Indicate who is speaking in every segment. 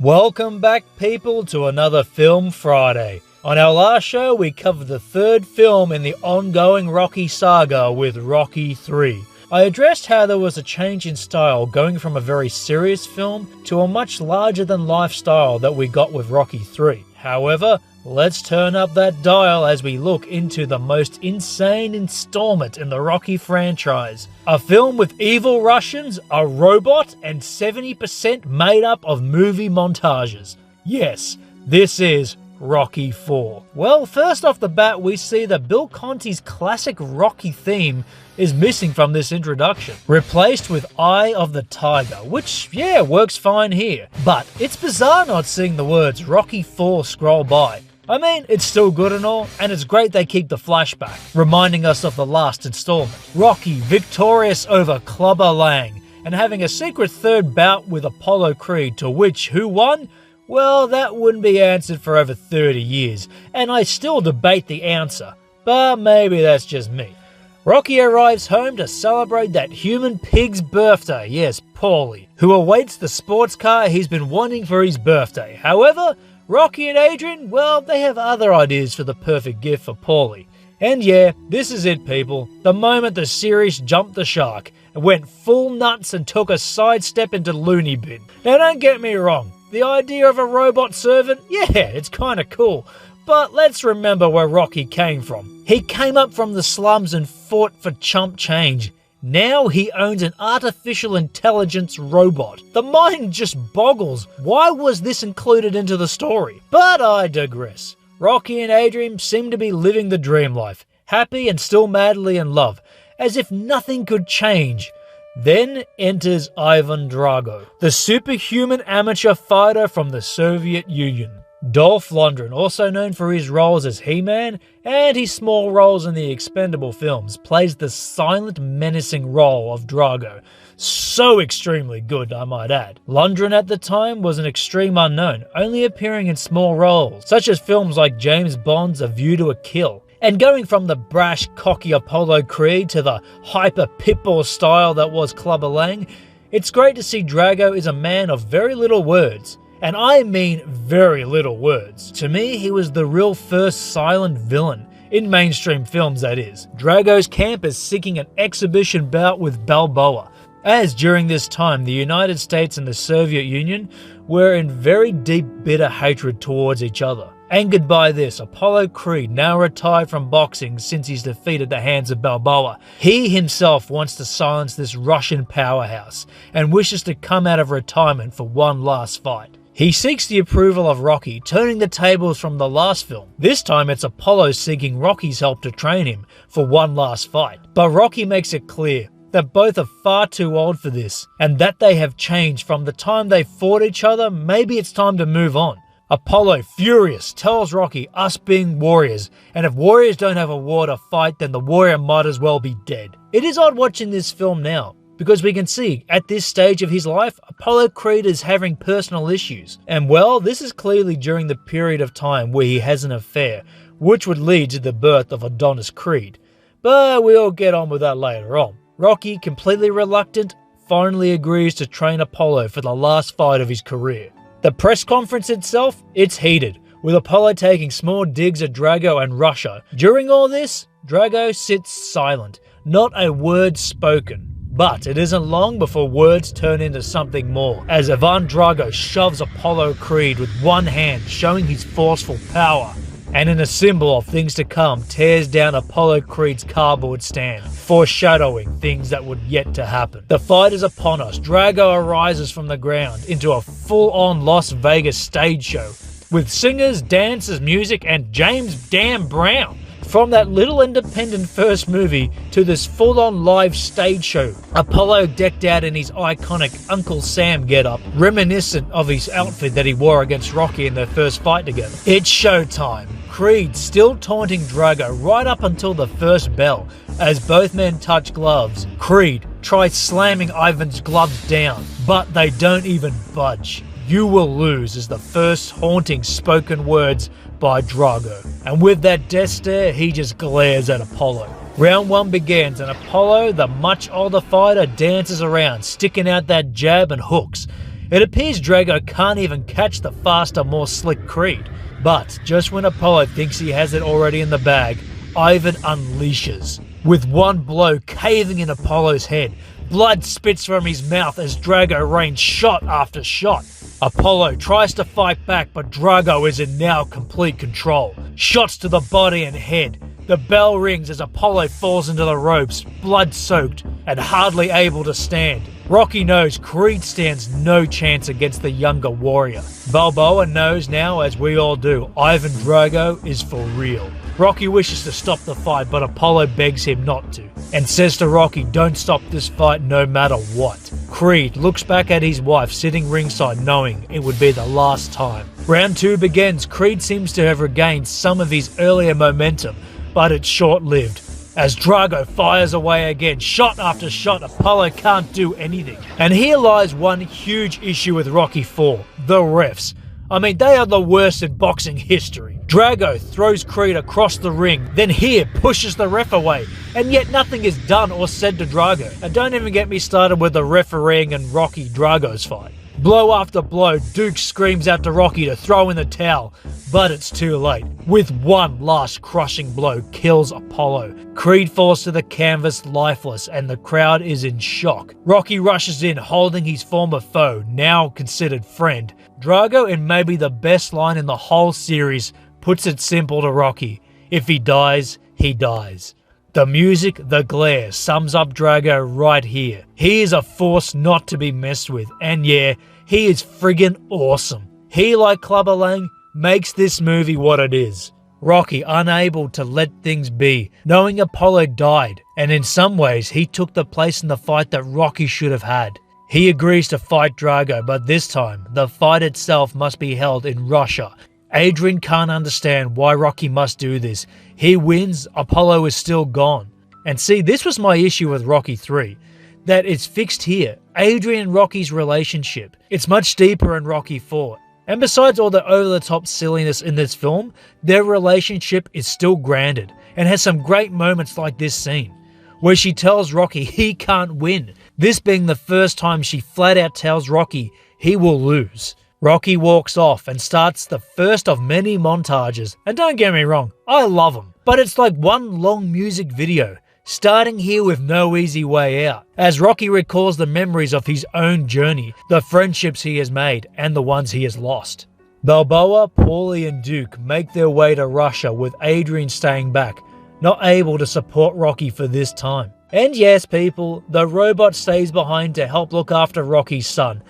Speaker 1: Welcome back, people, to another Film Friday. On our last show, we covered the third film in the ongoing Rocky saga with Rocky III. I addressed how there was a change in style going from a very serious film to a much larger-than-life style that we got with Rocky III. However, let's turn up that dial as we look into the most insane installment in the Rocky franchise. A film with evil Russians, a robot, and 70% made up of movie montages. Yes, this is Rocky IV. Well, first off the bat, we see that Bill Conti's classic Rocky theme is missing from this introduction, replaced with Eye of the Tiger, which, yeah, works fine here. But it's bizarre not seeing the words Rocky IV scroll by. I mean, it's still good and all, and it's great they keep the flashback, reminding us of the last installment. Rocky victorious over Clubber Lang, and having a secret third bout with Apollo Creed, to which who won? Well, that wouldn't be answered for over 30 years, and I still debate the answer, but maybe that's just me. Rocky arrives home to celebrate that human pig's birthday, yes, Paulie, who awaits the sports car he's been wanting for his birthday. However, Rocky and Adrian, well, they have other ideas for the perfect gift for Paulie. And yeah, this is it, people. The moment the series jumped the shark and went full nuts and took a sidestep into Looney Bin. Now don't get me wrong, the idea of a robot servant, yeah, it's kinda cool. But let's remember where Rocky came from. He came up from the slums and fought for chump change. Now he owns an artificial intelligence robot. The mind just boggles. Why was this included into the story? But I digress. Rocky and Adrian seem to be living the dream life, happy and still madly in love, as if nothing could change. Then enters Ivan Drago, the superhuman amateur fighter from the Soviet Union. Dolph Lundgren, also known for his roles as He-Man and his small roles in the Expendable films, plays the silent, menacing role of Drago. So extremely good, I might add. Lundgren at the time was an extreme unknown, only appearing in small roles, such as films like James Bond's A View to a Kill. And going from the brash, cocky Apollo Creed to the hyper pitbull style that was Clubber Lang, it's great to see Drago is a man of very little words. And I mean very little words. To me, he was the real first silent villain, in mainstream films that is. Drago's camp is seeking an exhibition bout with Balboa, as during this time the United States and the Soviet Union were in very deep bitter hatred towards each other. Angered by this, Apollo Creed, now retired from boxing since he's defeated the hands of Balboa, he himself wants to silence this Russian powerhouse and wishes to come out of retirement for one last fight. He seeks the approval of Rocky, turning the tables from the last film. This time it's Apollo seeking Rocky's help to train him for one last fight. But Rocky makes it clear that both are far too old for this, and that they have changed from the time they fought each other. Maybe it's time to move on. Apollo, furious, tells Rocky, us being warriors, and if warriors don't have a war to fight, then the warrior might as well be dead. It is odd watching this film now, because we can see, at this stage of his life, Apollo Creed is having personal issues. And well, this is clearly during the period of time where he has an affair, which would lead to the birth of Adonis Creed. But we'll get on with that later on. Rocky, completely reluctant, finally agrees to train Apollo for the last fight of his career. The press conference itself, it's heated, with Apollo taking small digs at Drago and Russia. During all this, Drago sits silent, not a word spoken. But it isn't long before words turn into something more, as Ivan Drago shoves Apollo Creed with one hand, showing his forceful power, and in a symbol of things to come, tears down Apollo Creed's cardboard stand, foreshadowing things that would yet to happen. The fight is upon us. Drago arises from the ground into a full-on Las Vegas stage show, with singers, dancers, music, and James Dan Brown. From that little independent first movie to this full-on live stage show, Apollo decked out in his iconic Uncle Sam getup, reminiscent of his outfit that he wore against Rocky in their first fight together. It's showtime. Creed still taunting Drago right up until the first bell. As both men touch gloves, Creed tries slamming Ivan's gloves down, but they don't even budge. "You will lose" is the first haunting spoken words by Drago. And with that death stare, he just glares at Apollo. Round one begins, and Apollo, the much older fighter, dances around, sticking out that jab and hooks. It appears Drago can't even catch the faster, more slick Creed. But just when Apollo thinks he has it already in the bag, Ivan unleashes. With one blow caving in Apollo's head, blood spits from his mouth as Drago rains shot after shot. Apollo tries to fight back, but Drago is in now complete control. Shots to the body and head. The bell rings as Apollo falls into the ropes, blood-soaked and hardly able to stand. Rocky knows Creed stands no chance against the younger warrior. Balboa knows now, as we all do, Ivan Drago is for real. Rocky wishes to stop the fight, but Apollo begs him not to, and says to Rocky, don't stop this fight no matter what. Creed looks back at his wife sitting ringside knowing it would be the last time. Round 2 begins. Creed seems to have regained some of his earlier momentum, but it's short-lived. As Drago fires away again, shot after shot, Apollo can't do anything. And here lies one huge issue with Rocky IV, the refs. I mean, they are the worst in boxing history. Drago throws Creed across the ring, then here pushes the ref away, and yet nothing is done or said to Drago. And don't even get me started with the refereeing and Rocky Drago's fight. Blow after blow, Duke screams out to Rocky to throw in the towel, but it's too late. With one last crushing blow, kills Apollo. Creed falls to the canvas lifeless, and the crowd is in shock. Rocky rushes in, holding his former foe, now considered friend. Drago, in maybe the best line in the whole series, puts it simple to Rocky: if he dies, he dies. The music, the glare, sums up Drago right here. He is a force not to be messed with, and yeah, he is friggin' awesome. He, like Clubber Lang, makes this movie what it is. Rocky unable to let things be, knowing Apollo died, and in some ways he took the place in the fight that Rocky should have had. He agrees to fight Drago, but this time, the fight itself must be held in Russia. Adrian can't understand why Rocky must do this. He wins, Apollo is still gone. And see, this was my issue with Rocky 3. That it's fixed here. Adrian and Rocky's relationship. It's much deeper in Rocky 4. And besides all the over-the-top silliness in this film, their relationship is still grounded and has some great moments like this scene, where she tells Rocky he can't win. This being the first time she flat out tells Rocky he will lose. Rocky walks off and starts the first of many montages. And don't get me wrong, I love them. But it's like one long music video, starting here with no easy way out, as Rocky recalls the memories of his own journey, the friendships he has made, and the ones he has lost. Balboa, Paulie and Duke make their way to Russia, with Adrian staying back, not able to support Rocky for this time. And yes, people, the robot stays behind to help look after Rocky's son.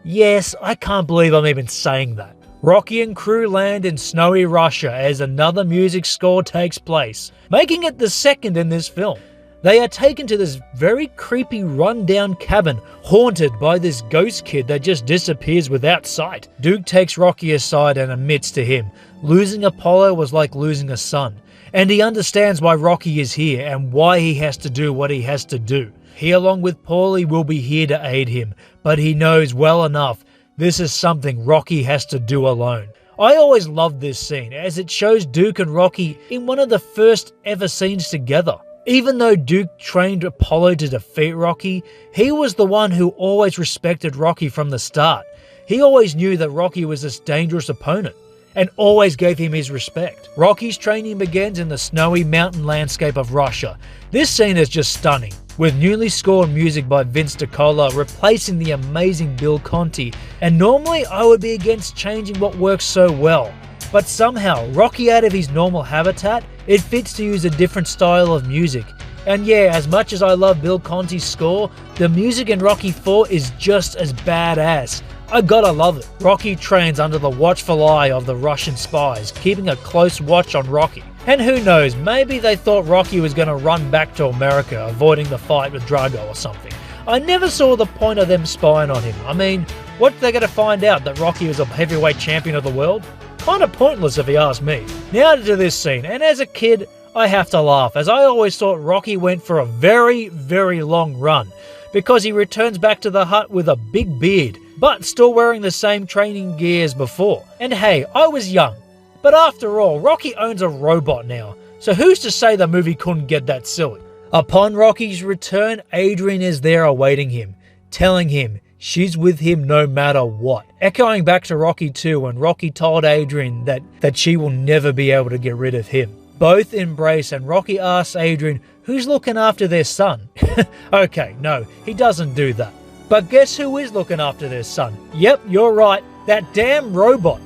Speaker 1: Yes, I can't believe I'm even saying that. Rocky and crew land in snowy Russia as another music score takes place, making it the second in this film. They are taken to this very creepy run-down cabin, haunted by this ghost kid that just disappears without sight. Duke takes Rocky aside and admits to him, losing Apollo was like losing a son, and he understands why Rocky is here and why he has to do what he has to do. He, along with Paulie, will be here to aid him, but he knows well enough this is something Rocky has to do alone. I always loved this scene, as it shows Duke and Rocky in one of the first ever scenes together. Even though Duke trained Apollo to defeat Rocky, he was the one who always respected Rocky from the start. He always knew that Rocky was this dangerous opponent, and always gave him his respect. Rocky's training begins in the snowy mountain landscape of Russia. This scene is just stunning, with newly scored music by Vince DiCola replacing the amazing Bill Conti, and normally I would be against changing what works so well. But somehow, Rocky out of his normal habitat, it fits to use a different style of music. And yeah, as much as I love Bill Conti's score, the music in Rocky IV is just as badass. I gotta love it. Rocky trains under the watchful eye of the Russian spies, keeping a close watch on Rocky. And who knows, maybe they thought Rocky was gonna run back to America, avoiding the fight with Drago or something. I never saw the point of them spying on him. I mean, what's they gonna find out, that Rocky was a heavyweight champion of the world? Kinda pointless if you ask me. Now to this scene, and as a kid, I have to laugh, as I always thought Rocky went for a very, very long run, because he returns back to the hut with a big beard, but still wearing the same training gear as before. And hey, I was young, but after all, Rocky owns a robot now, so who's to say the movie couldn't get that silly? Upon Rocky's return, Adrian is there awaiting him, telling him she's with him no matter what. Echoing back to Rocky 2 when Rocky told Adrian that she will never be able to get rid of him. Both embrace and Rocky asks Adrian who's looking after their son. Okay, no, he doesn't do that. But guess who is looking after their son? Yep, you're right, that damn robot.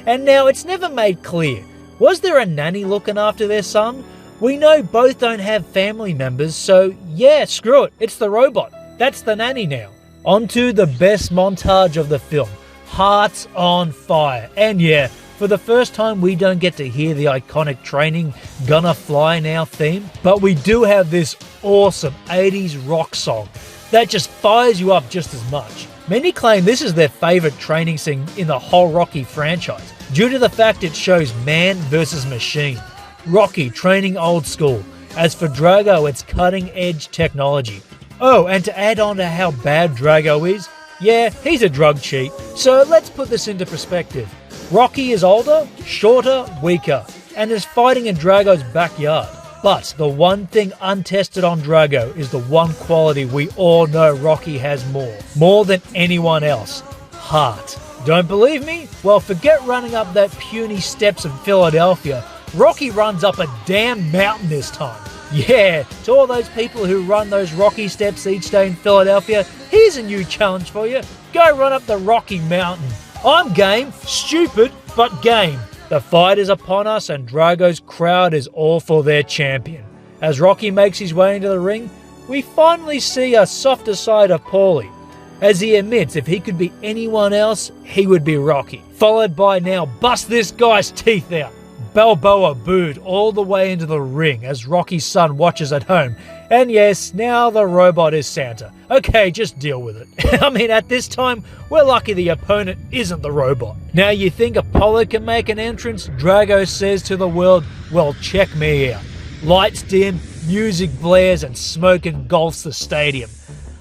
Speaker 1: And now it's never made clear. Was there a nanny looking after their son? We know both don't have family members, so yeah, screw it, it's the robot. That's the nanny now. On to the best montage of the film, Hearts on Fire. And yeah, for the first time we don't get to hear the iconic Training Gonna Fly Now theme, but we do have this awesome 80s rock song that just fires you up just as much. Many claim this is their favourite training scene in the whole Rocky franchise, due to the fact it shows man versus machine. Rocky training old school. As for Drago, it's cutting-edge technology. Oh, and to add on to how bad Drago is, yeah, he's a drug cheat. So let's put this into perspective. Rocky is older, shorter, weaker, and is fighting in Drago's backyard. But the one thing untested on Drago is the one quality we all know Rocky has more than anyone else: heart. Don't believe me? Well, forget running up that puny steps in Philadelphia. Rocky runs up a damn mountain this time. Yeah, to all those people who run those Rocky steps each day in Philadelphia, here's a new challenge for you. Go run up the Rocky Mountain. I'm game, stupid, but game. The fight is upon us and Drago's crowd is all for their champion. As Rocky makes his way into the ring, we finally see a softer side of Paulie, as he admits if he could be anyone else, he would be Rocky. Followed by now, bust this guy's teeth out. Balboa booed all the way into the ring as Rocky's son watches at home. And yes, now the robot is Santa. Okay, just deal with it. I mean, at this time, we're lucky the opponent isn't the robot. Now you think Apollo can make an entrance? Drago says to the world, well, check me out. Lights dim, music blares, and smoke engulfs the stadium.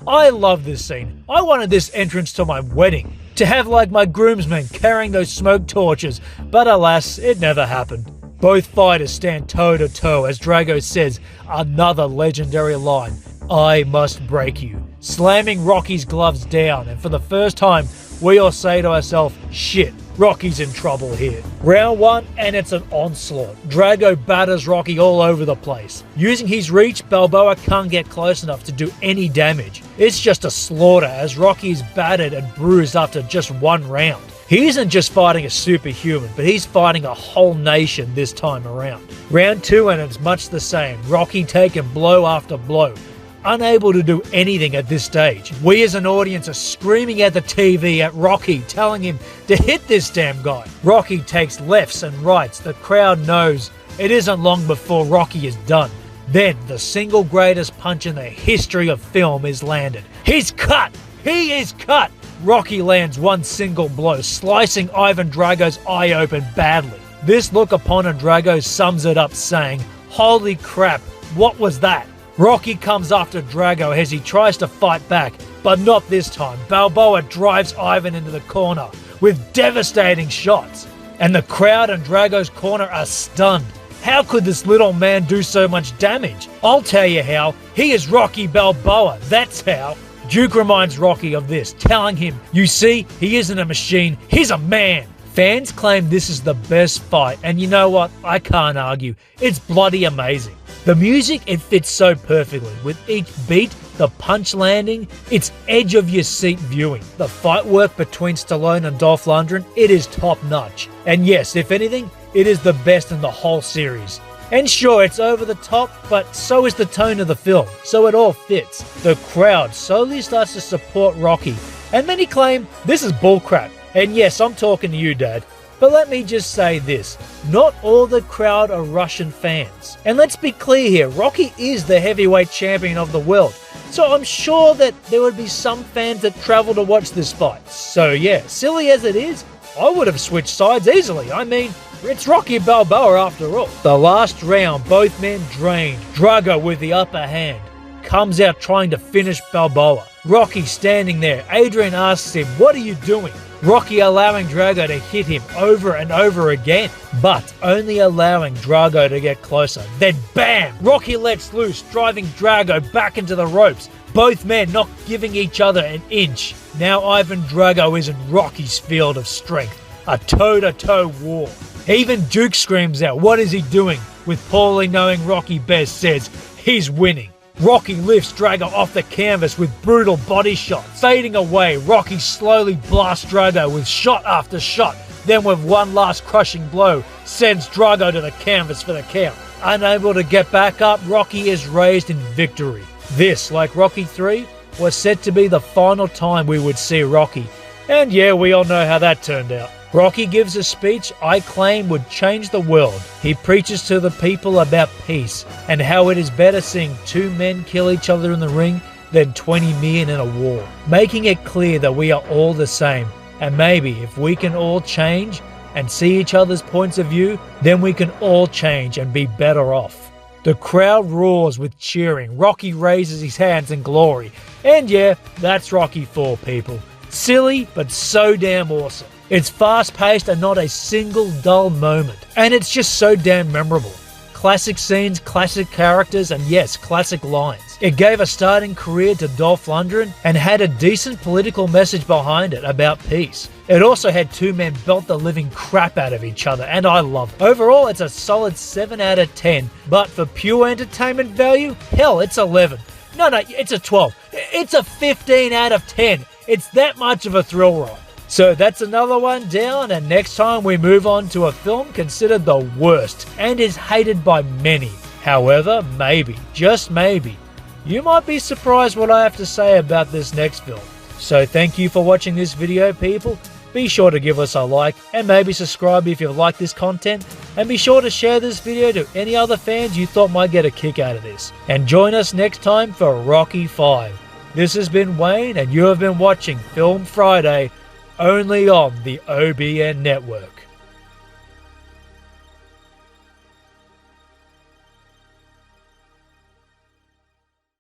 Speaker 1: I love this scene. I wanted this entrance to my wedding, to have like my groomsmen carrying those smoke torches, but alas, it never happened. Both fighters stand toe to toe as Drago says another legendary line, I must break you, slamming Rocky's gloves down, and for the first time we all say to ourselves, shit, Rocky's in trouble here. Round 1 and it's an onslaught. Drago batters Rocky all over the place. Using his reach, Balboa can't get close enough to do any damage. It's just a slaughter as Rocky is battered and bruised after just one round. He isn't just fighting a superhuman, but he's fighting a whole nation this time around. Round 2 and it's much the same. Rocky taking blow after blow, unable to do anything at this stage. We as an audience are screaming at the TV at Rocky, telling him to hit this damn guy. Rocky takes lefts and rights. The crowd knows it isn't long before Rocky is done. Then the single greatest punch in the history of film is landed. He's cut! He is cut! Rocky lands one single blow, slicing Ivan Drago's eye open badly. This look upon Drago sums it up, saying, holy crap, what was that? Rocky comes after Drago as he tries to fight back, but not this time. Balboa drives Ivan into the corner with devastating shots, and the crowd in Drago's corner are stunned. How could this little man do so much damage? I'll tell you how. He is Rocky Balboa, that's how. Duke reminds Rocky of this, telling him, you see, he isn't a machine, he's a man. Fans claim this is the best fight, and you know what? I can't argue. It's bloody amazing. The music, it fits so perfectly. With each beat, the punch landing, it's edge of your seat viewing. The fight work between Stallone and Dolph Lundgren, it is top notch. And yes, if anything, it is the best in the whole series. And sure, it's over the top, but so is the tone of the film, so it all fits. The crowd slowly starts to support Rocky, and many claim this is bullcrap. And yes, I'm talking to you, Dad. But let me just say this, not all the crowd are Russian fans. And let's be clear here, Rocky is the heavyweight champion of the world. So I'm sure that there would be some fans that travel to watch this fight. So yeah, silly as it is, I would have switched sides easily. I mean, it's Rocky Balboa after all. The last round, both men drained. Drago with the upper hand comes out trying to finish Balboa. Rocky standing there. Adrian asks him, what are you doing? Rocky allowing Drago to hit him over and over again, but only allowing Drago to get closer. Then bam! Rocky lets loose, driving Drago back into the ropes. both men not giving each other an inch. Now Ivan Drago is in Rocky's field of strength, a toe-to-toe war. Even Duke screams out, what is he doing? With Paulie knowing Rocky best says, he's winning. Rocky lifts Drago off the canvas with brutal body shots. Fading away, Rocky slowly blasts Drago with shot after shot. Then with one last crushing blow, sends Drago to the canvas for the count. Unable to get back up, Rocky is raised in victory. This, like Rocky 3, was said to be the final time we would see Rocky. And yeah, we all know how that turned out. Rocky gives a speech I claim would change the world. He preaches to the people about peace and how it is better seeing 2 men kill each other in the ring than 20 men in a war, making it clear that we are all the same. And maybe if we can all change and see each other's points of view, then we can all change and be better off. The crowd roars with cheering. Rocky raises his hands in glory. And yeah, that's Rocky 4, people. Silly, but so damn awesome. It's fast-paced and not a single dull moment. And it's just so damn memorable. Classic scenes, classic characters, and yes, classic lines. It gave a starting career to Dolph Lundgren and had a decent political message behind it about peace. It also had 2 men belt the living crap out of each other, and I love it. Overall, it's a solid 7 out of 10, but for pure entertainment value, hell, it's 11. No, it's a 12. It's a 15 out of 10. It's that much of a thrill ride. So that's another one down, and next time we move on to a film considered the worst and is hated by many. However, maybe, just maybe, you might be surprised what I have to say about this next film. So thank you for watching this video, people. Be sure to give us a like and maybe subscribe if you like this content, and be sure to share this video to any other fans you thought might get a kick out of this. And join us next time for Rocky 5. This has been Wayne, and you have been watching Film Friday, only on the OBN Network.